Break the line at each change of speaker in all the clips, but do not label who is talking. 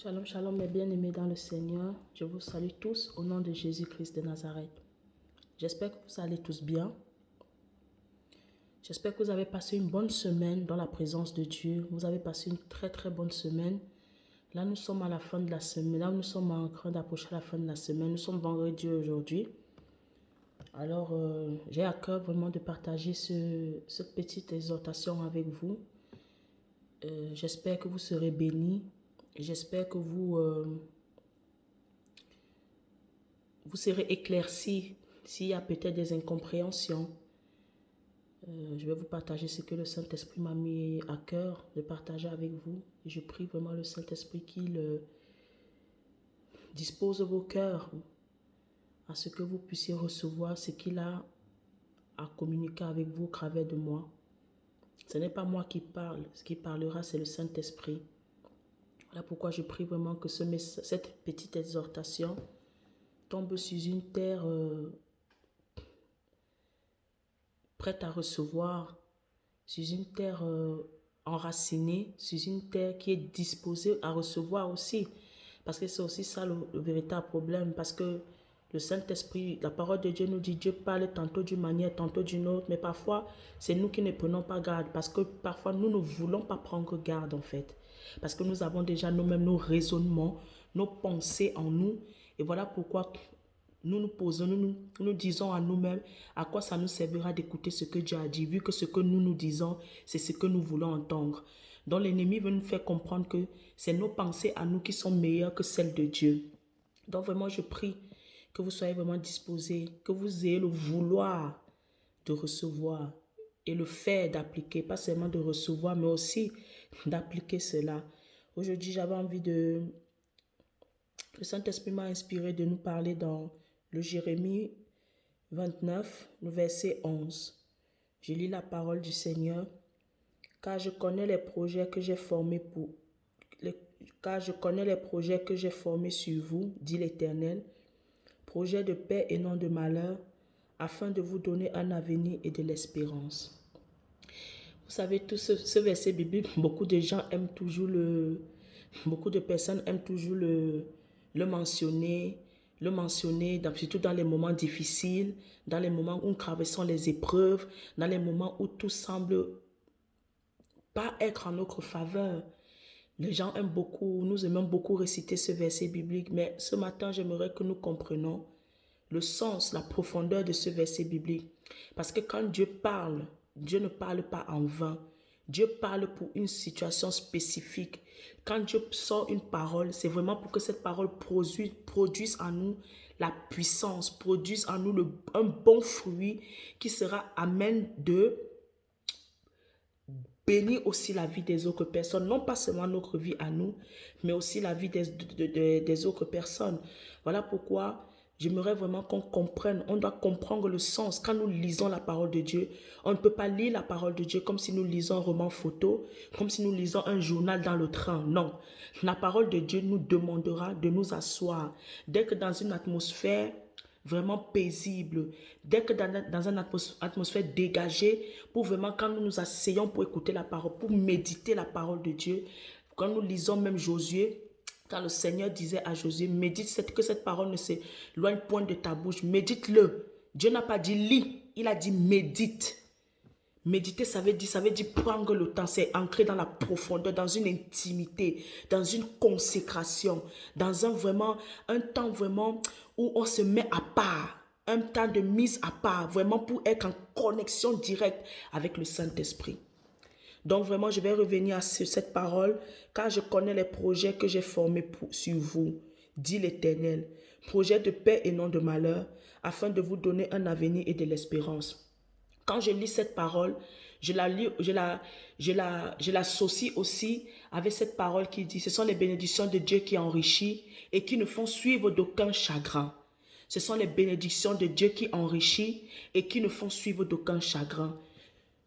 Shalom, shalom mes bien-aimés dans le Seigneur. Je vous salue tous au nom de Jésus-Christ de Nazareth. J'espère que vous allez tous bien. J'espère que vous avez passé une bonne semaine dans la présence de Dieu. Vous avez passé une très bonne semaine. Là, nous sommes à la fin de la semaine. Là, nous sommes en train d'approcher la fin de la semaine. Nous sommes vendredi aujourd'hui. Alors, j'ai à cœur vraiment de partager cette petite exhortation avec vous. J'espère que vous serez bénis. J'espère que vous serez éclaircis s'il y a peut-être des incompréhensions. Je vais vous partager ce que le Saint-Esprit m'a mis à cœur de partager avec vous. Et je prie vraiment le Saint-Esprit qu'il dispose vos cœurs à ce que vous puissiez recevoir ce qu'il a à communiquer avec vous au travers de moi. Ce n'est pas moi qui parle. Ce qui parlera, c'est le Saint-Esprit. Voilà pourquoi je prie vraiment que cette petite exhortation tombe sur une terre prête à recevoir, sur une terre enracinée, sur une terre qui est disposée à recevoir aussi. Parce que c'est aussi ça le véritable problème. Parce que le Saint-Esprit, la parole de Dieu nous dit, Dieu parle tantôt d'une manière, tantôt d'une autre. Mais parfois, c'est nous qui ne prenons pas garde. Parce que parfois, nous ne voulons pas prendre garde en fait. Parce que nous avons déjà nous-mêmes nos raisonnements, nos pensées en nous. Et voilà pourquoi nous nous posons, nous disons à nous-mêmes à quoi ça nous servira d'écouter ce que Dieu a dit, vu que ce que nous disons, c'est ce que nous voulons entendre. Donc l'ennemi veut nous faire comprendre que c'est nos pensées à nous qui sont meilleures que celles de Dieu. Donc vraiment, je prie que vous soyez vraiment disposés, que vous ayez le vouloir de recevoir et le faire d'appliquer, pas seulement de recevoir, mais aussi d'appliquer cela. Aujourd'hui, j'avais envie de... Le Saint-Esprit m'a inspiré de nous parler dans le Jérémie 29, le verset 11. Je lis la parole du Seigneur. Car je connais les projets que j'ai formés sur vous, dit l'Éternel, projets de paix et non de malheur, afin de vous donner un avenir et de l'espérance. Vous savez, tout ce verset biblique, beaucoup de personnes aiment toujours le mentionner, surtout dans les moments difficiles, dans les moments où nous traversons les épreuves, dans les moments où tout semble pas être en notre faveur. Les gens nous aimons beaucoup réciter ce verset biblique, mais ce matin, j'aimerais que nous comprenions le sens, la profondeur de ce verset biblique. Parce que quand Dieu parle, Dieu ne parle pas en vain. Dieu parle pour une situation spécifique. Quand Dieu sort une parole, c'est vraiment pour que cette parole produise en nous la puissance, produise en nous un bon fruit qui sera amène de bénir aussi la vie des autres personnes. Non pas seulement notre vie à nous, mais aussi la vie des autres personnes. Voilà pourquoi j'aimerais vraiment qu'on comprenne, on doit comprendre le sens. Quand nous lisons la parole de Dieu, on ne peut pas lire la parole de Dieu comme si nous lisons un roman photo, comme si nous lisons un journal dans le train. Non, la parole de Dieu nous demandera de nous asseoir. Dès que dans une atmosphère vraiment paisible, dès que dans une atmosphère dégagée, pour vraiment quand nous nous asseyons pour écouter la parole, pour méditer la parole de Dieu, quand nous lisons même Josué, quand le Seigneur disait à Josué, médite que cette parole ne s'éloigne point de ta bouche, médite-le. Dieu n'a pas dit lis, il a dit médite. Méditer, ça veut dire prendre le temps, c'est ancrer dans la profondeur, dans une intimité, dans une consécration, dans un temps vraiment où on se met à part, un temps de mise à part, vraiment pour être en connexion directe avec le Saint-Esprit. Donc vraiment, je vais revenir sur cette parole, car je connais les projets que j'ai formés sur vous, dit l'Éternel, projets de paix et non de malheur, afin de vous donner un avenir et de l'espérance. Quand je lis cette parole, je l'associe aussi avec cette parole qui dit, ce sont les bénédictions de Dieu qui enrichissent et qui ne font suivre d'aucun chagrin. Ce sont les bénédictions de Dieu qui enrichissent et qui ne font suivre d'aucun chagrin.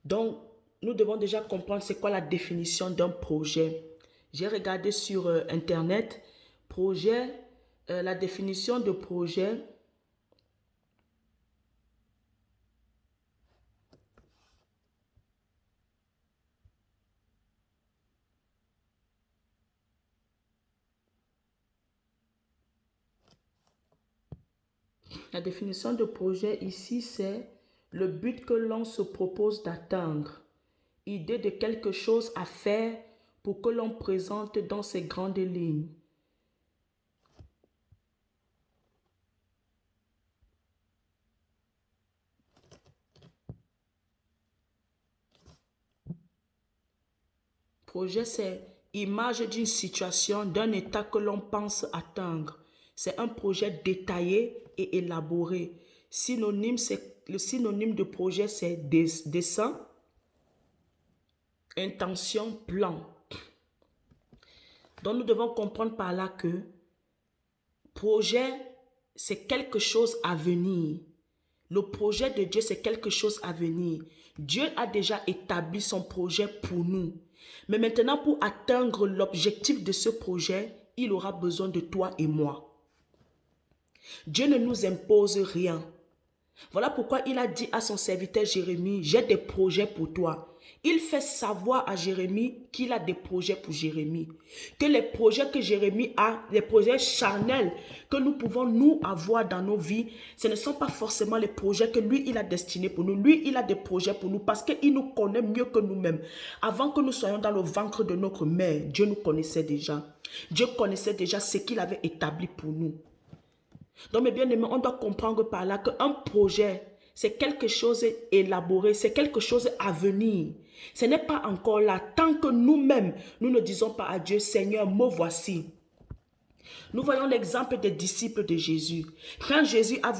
Donc, nous devons déjà comprendre c'est quoi la définition d'un projet. J'ai regardé sur Internet, la définition de projet. La définition de projet ici, c'est le but que l'on se propose d'atteindre. Idée de quelque chose à faire pour que l'on présente dans ses grandes lignes. Projet, c'est image d'une situation, d'un état que l'on pense atteindre. C'est un projet détaillé et élaboré. Le synonyme de projet, c'est dessin, intention, plan. Donc nous devons comprendre par là que projet, c'est quelque chose à venir. Le projet de Dieu, c'est quelque chose à venir. Dieu a déjà établi son projet pour nous. Mais maintenant, pour atteindre l'objectif de ce projet, il aura besoin de toi et moi. Dieu ne nous impose rien. Voilà pourquoi il a dit à son serviteur Jérémie, j'ai des projets pour toi. Il fait savoir à Jérémie qu'il a des projets pour Jérémie. Que les projets que Jérémie a, les projets charnels que nous pouvons nous avoir dans nos vies, ce ne sont pas forcément les projets que lui, il a destinés pour nous. Lui, il a des projets pour nous parce qu'il nous connaît mieux que nous-mêmes. Avant que nous soyons dans le ventre de notre mère, Dieu nous connaissait déjà. Dieu connaissait déjà ce qu'il avait établi pour nous. Donc, mes bien-aimés, on doit comprendre par là qu'un projet, c'est quelque chose élaboré, c'est quelque chose à venir. Ce n'est pas encore là. Tant que nous-mêmes, nous ne disons pas à Dieu, Seigneur, me voici. Nous voyons l'exemple des disciples de Jésus. Quand Jésus a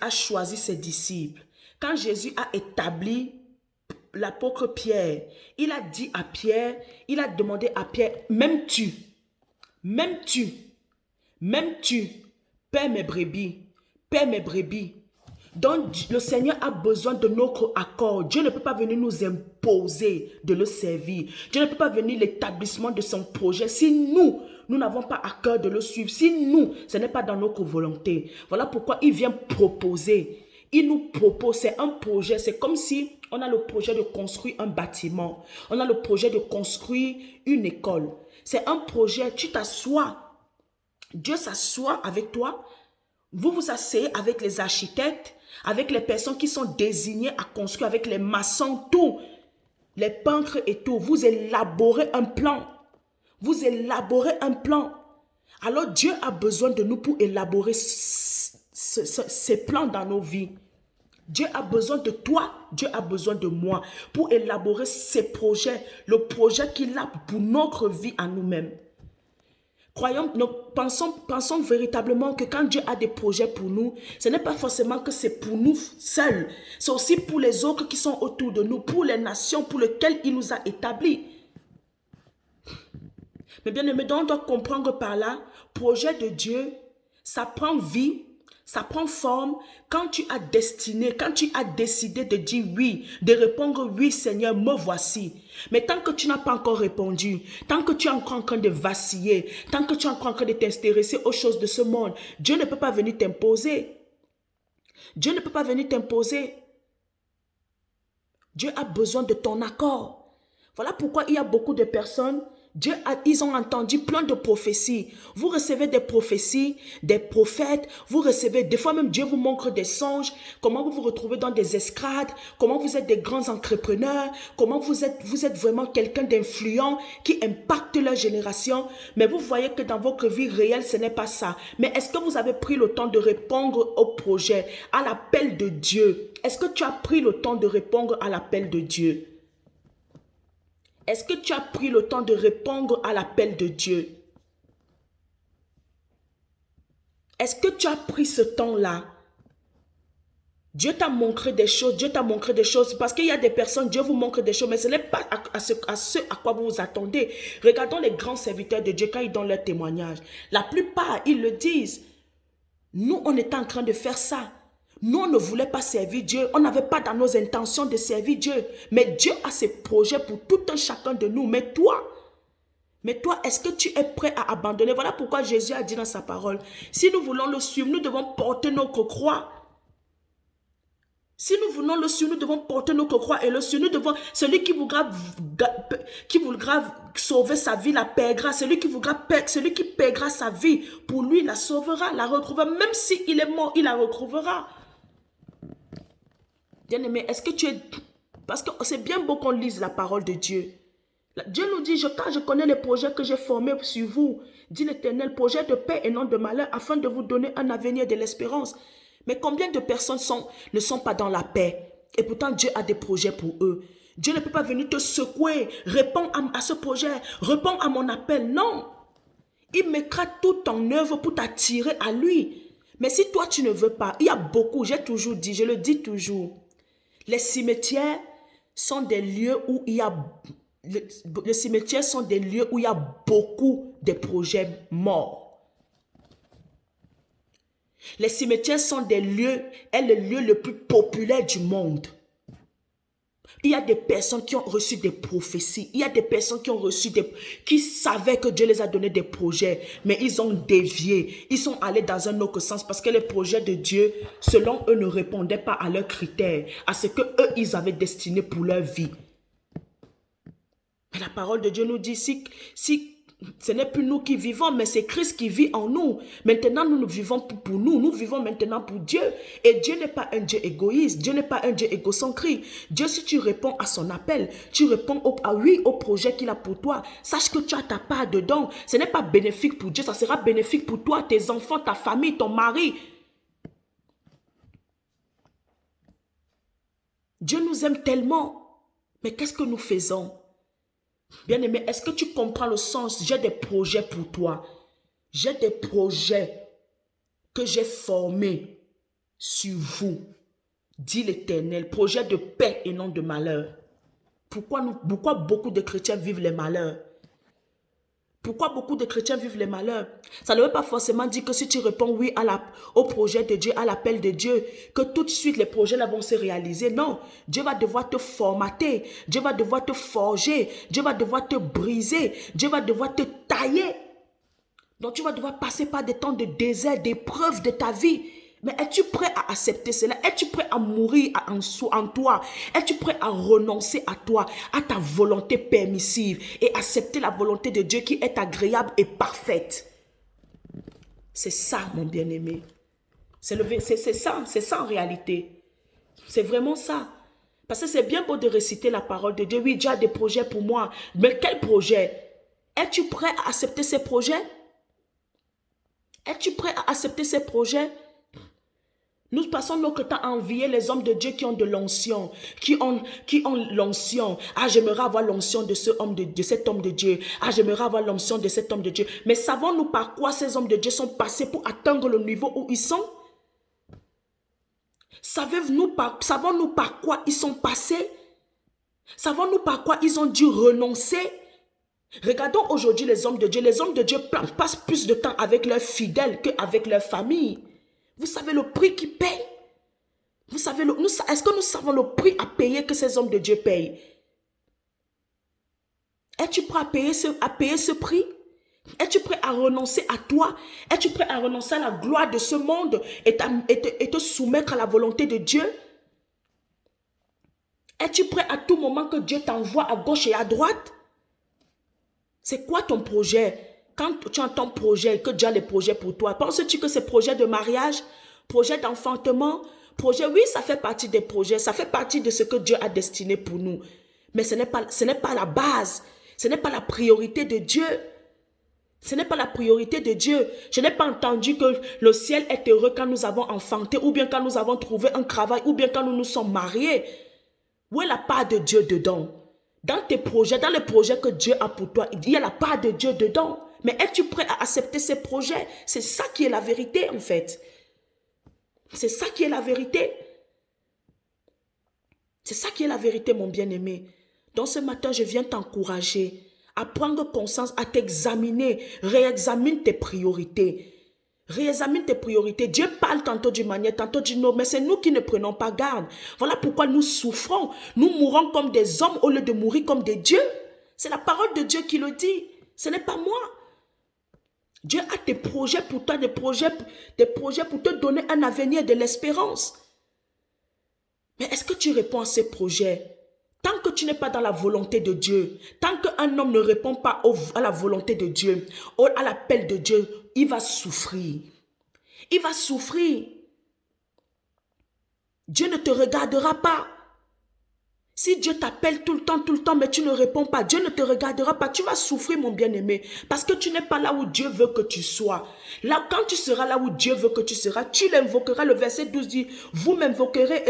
choisi ses disciples, quand Jésus a établi l'apôtre Pierre, il a dit à Pierre, il a demandé à Pierre, m'aimes-tu, paie mes brebis, Donc, le Seigneur a besoin de notre accord. Dieu ne peut pas venir nous imposer de le servir. Dieu ne peut pas venir l'établissement de son projet si nous n'avons pas à cœur de le suivre. Si nous, ce n'est pas dans notre volonté. Voilà pourquoi il vient proposer. Il nous propose, c'est un projet. C'est comme si on a le projet de construire un bâtiment. On a le projet de construire une école. C'est un projet, tu t'assois. Dieu s'assoit avec toi. Vous vous asseyez avec les architectes, avec les personnes qui sont désignées à construire, avec les maçons, tout, les peintres et tout. Vous élaborez un plan. Vous élaborez un plan. Alors Dieu a besoin de nous pour élaborer ces plans dans nos vies. Dieu a besoin de toi, Dieu a besoin de moi pour élaborer ces projets, le projet qu'il a pour notre vie à nous-mêmes. Pensons véritablement que quand Dieu a des projets pour nous, ce n'est pas forcément que c'est pour nous seuls. C'est aussi pour les autres qui sont autour de nous, pour les nations pour lesquelles il nous a établis. Mais bien aimé, on doit comprendre par là, projet de Dieu, ça prend vie, ça prend forme quand tu as destiné, quand tu as décidé de dire oui, de répondre oui Seigneur, me voici. Mais tant que tu n'as pas encore répondu, tant que tu es encore en train de vaciller, tant que tu es encore en train de t'intéresser aux choses de ce monde, Dieu ne peut pas venir t'imposer. Dieu ne peut pas venir t'imposer. Dieu a besoin de ton accord. Voilà pourquoi il y a beaucoup de personnes, ils ont entendu plein de prophéties. Vous recevez des prophéties, des prophètes, vous recevez, des fois même Dieu vous montre des songes, comment vous vous retrouvez dans des escades, comment vous êtes des grands entrepreneurs, comment vous êtes vraiment quelqu'un d'influent qui impacte leur génération. Mais vous voyez que dans votre vie réelle, ce n'est pas ça. Mais est-ce que vous avez pris le temps de répondre au projet, à l'appel de Dieu? Est-ce que tu as pris le temps de répondre à l'appel de Dieu? Est-ce que tu as pris le temps de répondre à l'appel de Dieu? Est-ce que tu as pris ce temps-là? Dieu t'a montré des choses, parce qu'il y a des personnes, Dieu vous montre des choses, mais ce n'est pas à ce à quoi vous vous attendez. Regardons les grands serviteurs de Dieu quand ils donnent leur témoignage. La plupart, ils le disent. Nous, on était en train de faire ça. Nous, on ne voulait pas servir Dieu. On n'avait pas dans nos intentions de servir Dieu. Mais Dieu a ses projets pour tout un chacun de nous. Mais toi, est-ce que tu es prêt à abandonner? Voilà pourquoi Jésus a dit dans sa parole, si nous voulons le suivre, nous devons porter notre croix. Si nous voulons le ciel, nous devons porter notre croix et le ciel, nous devons, celui qui voudra sauver sa vie, la paiera. Celui qui paiera sa vie, pour lui, la sauvera, la retrouvera. Même s'il est mort, il la retrouvera. Bien-aimé, est-ce que tu es... Parce que c'est bien beau qu'on lise la parole de Dieu. Dieu nous dit, quand je connais les projets que j'ai formés sur vous, dit l'Éternel, projet de paix et non de malheur, afin de vous donner un avenir et de l'espérance. Mais combien de personnes ne sont pas dans la paix? Et pourtant, Dieu a des projets pour eux. Dieu ne peut pas venir te secouer. Réponds à ce projet. Réponds à mon appel. Non. Il mettra tout en œuvre pour t'attirer à lui. Mais si toi, tu ne veux pas, il y a beaucoup, j'ai toujours dit, je le dis toujours. Les cimetières sont des lieux où il y a... Les cimetières sont des lieux où il y a beaucoup de projets morts. Les cimetières sont des lieux, est le lieu le plus populaire du monde. Il y a des personnes qui ont reçu des prophéties. Il y a des personnes qui ont reçu qui savaient que Dieu les a donné des projets, mais ils ont dévié. Ils sont allés dans un autre sens parce que les projets de Dieu, selon eux, ne répondaient pas à leurs critères, à ce que eux, ils avaient destiné pour leur vie. Mais la parole de Dieu nous dit, si ce n'est plus nous qui vivons, mais c'est Christ qui vit en nous. Maintenant, nous ne vivons plus pour nous. Nous vivons maintenant pour Dieu. Et Dieu n'est pas un Dieu égoïste. Dieu n'est pas un Dieu égocentrique. Dieu, si tu réponds à son appel, tu réponds oui au projet qu'il a pour toi. Sache que tu as ta part dedans. Ce n'est pas bénéfique pour Dieu. Ça sera bénéfique pour toi, tes enfants, ta famille, ton mari. Dieu nous aime tellement. Mais qu'est-ce que nous faisons? Bien-aimé, est-ce que tu comprends le sens? J'ai des projets pour toi. J'ai des projets que j'ai formés sur vous, dit l'Éternel. Projet de paix et non de malheur. Pourquoi beaucoup de chrétiens vivent les malheurs? Pourquoi beaucoup de chrétiens vivent les malheurs? Ça ne veut pas forcément dire que si tu réponds oui au projet de Dieu, à l'appel de Dieu, que tout de suite les projets là vont se réaliser. Non, Dieu va devoir te formater, Dieu va devoir te forger, Dieu va devoir te briser, Dieu va devoir te tailler. Donc tu vas devoir passer par des temps de désert, d'épreuves de ta vie. Mais es-tu prêt à accepter cela? Es-tu prêt à mourir en toi? Es-tu prêt à renoncer à toi, à ta volonté permissive et accepter la volonté de Dieu qui est agréable et parfaite? C'est ça, mon bien-aimé. C'est ça en réalité. C'est vraiment ça. Parce que c'est bien beau de réciter la parole de Dieu. Oui, Dieu a des projets pour moi. Mais quel projet? Es-tu prêt à accepter ces projets? Es-tu prêt à accepter ces projets? Nous passons notre temps à envier les hommes de Dieu qui ont de l'onction, qui ont l'onction. Ah, j'aimerais avoir l'onction de cet homme de Dieu. Ah, j'aimerais avoir l'onction de cet homme de Dieu. Mais savons-nous par quoi ces hommes de Dieu sont passés pour atteindre le niveau où ils sont? Savons-nous par quoi ils sont passés? Savons-nous par quoi ils ont dû renoncer? Regardons aujourd'hui les hommes de Dieu. Les hommes de Dieu passent plus de temps avec leurs fidèles qu'avec leur famille. Vous savez le prix qu'ils payent? Vous savez, est-ce que nous savons le prix à payer que ces hommes de Dieu payent? Es-tu prêt à payer ce prix? Es-tu prêt à renoncer à toi? Es-tu prêt à renoncer à la gloire de ce monde et te soumettre à la volonté de Dieu? Es-tu prêt à tout moment que Dieu t'envoie à gauche et à droite? C'est quoi ton projet? Quand tu entends projet et que Dieu a des projets pour toi, penses-tu que c'est projet de mariage, projet d'enfantement, projet, oui, ça fait partie des projets, ça fait partie de ce que Dieu a destiné pour nous. Mais ce n'est pas la base, ce n'est pas la priorité de Dieu. Ce n'est pas la priorité de Dieu. Je n'ai pas entendu que le ciel est heureux quand nous avons enfanté, ou bien quand nous avons trouvé un travail, ou bien quand nous nous sommes mariés. Où est la part de Dieu dedans? Dans tes projets, dans les projets que Dieu a pour toi, il y a la part de Dieu dedans. Mais es-tu prêt à accepter ces projets? C'est ça qui est la vérité en fait. C'est ça qui est la vérité. C'est ça qui est la vérité, mon bien-aimé. Donc ce matin, je viens t'encourager à prendre conscience, à t'examiner. Réexamine tes priorités. Réexamine tes priorités. Dieu parle tantôt d'une manière, tantôt d'une autre, mais c'est nous qui ne prenons pas garde. Voilà pourquoi nous souffrons. Nous mourons comme des hommes au lieu de mourir comme des dieux. C'est la parole de Dieu qui le dit. Ce n'est pas moi. Dieu a des projets pour toi, des projets pour te donner un avenir de l'espérance. Mais est-ce que tu réponds à ces projets? Tant que tu n'es pas dans la volonté de Dieu, tant qu'un homme ne répond pas à la volonté de Dieu, à l'appel de Dieu, il va souffrir. Il va souffrir. Dieu ne te regardera pas. Si Dieu t'appelle tout le temps, mais tu ne réponds pas, Dieu ne te regardera pas. Tu vas souffrir, mon bien-aimé, parce que tu n'es pas là où Dieu veut que tu sois. Là, quand tu seras là où Dieu veut que tu seras, tu l'invoqueras. Le verset 12 dit, vous m'invoquerez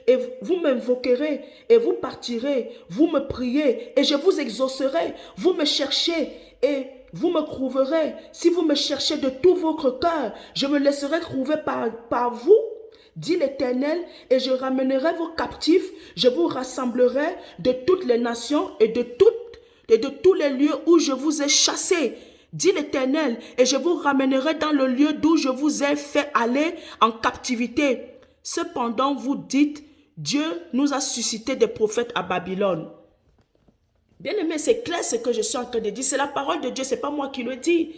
et vous m'invoquerez et vous partirez. Vous me priez et je vous exaucerai. Vous me cherchez et vous me trouverez. Si vous me cherchez de tout votre cœur, je me laisserai trouver par vous, dit l'Éternel, et je ramènerai vos captifs, je vous rassemblerai de toutes les nations et de tous les lieux où je vous ai chassés, dit l'Éternel, et je vous ramènerai dans le lieu d'où je vous ai fait aller en captivité. Cependant, vous dites, Dieu nous a suscité des prophètes à Babylone. Bien aimé, c'est clair ce que je suis en train de dire, c'est la parole de Dieu, ce n'est pas moi qui le dis.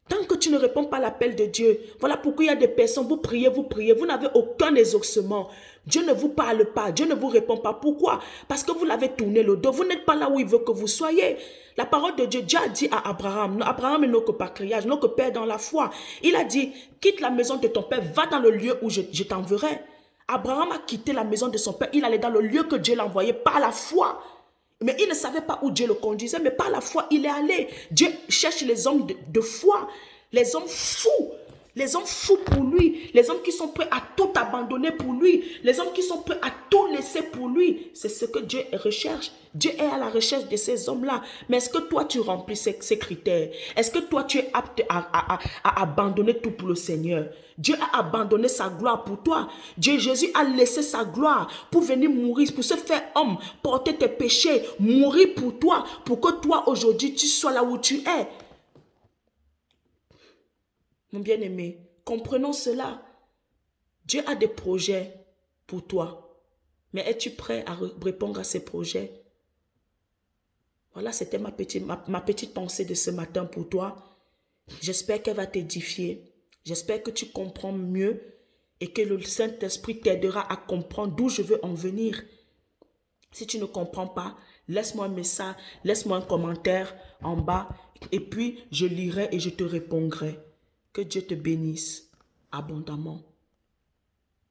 Tant que tu ne réponds pas à l'appel de Dieu, voilà pourquoi il y a des personnes, vous priez, vous n'avez aucun exaucement. Dieu ne vous parle pas, Dieu ne vous répond pas. Pourquoi? Parce que vous l'avez tourné le dos, vous n'êtes pas là où il veut que vous soyez. La parole de Dieu, Dieu a dit à Abraham, Abraham est notre patriarche, notre père dans la foi. Il a dit, quitte la maison de ton père, va dans le lieu où je t'enverrai. Abraham a quitté la maison de son père, il allait dans le lieu que Dieu l'a envoyé par la foi. Mais il ne savait pas où Dieu le conduisait, mais par la foi, il est allé. Dieu cherche les hommes de foi, les hommes fous pour lui, les hommes qui sont prêts à tout abandonner pour lui, les hommes qui sont prêts à tout laisser pour lui. C'est ce que Dieu recherche. Dieu est à la recherche de ces hommes-là. Mais est-ce que toi, tu remplis ces critères? Est-ce que toi, tu es apte à abandonner tout pour le Seigneur? Dieu a abandonné sa gloire pour toi. Jésus a laissé sa gloire pour venir mourir, pour se faire homme, porter tes péchés, mourir pour toi, pour que toi, aujourd'hui, tu sois là où tu es. Mon bien-aimé, comprenons cela. Dieu a des projets pour toi. Mais es-tu prêt à répondre à ces projets? Voilà, c'était ma petite pensée de ce matin pour toi. J'espère qu'elle va t'édifier. J'espère que tu comprends mieux et que le Saint-Esprit t'aidera à comprendre d'où je veux en venir. Si tu ne comprends pas, laisse-moi un message, laisse-moi un commentaire en bas et puis je lirai et je te répondrai. Que Dieu te bénisse abondamment.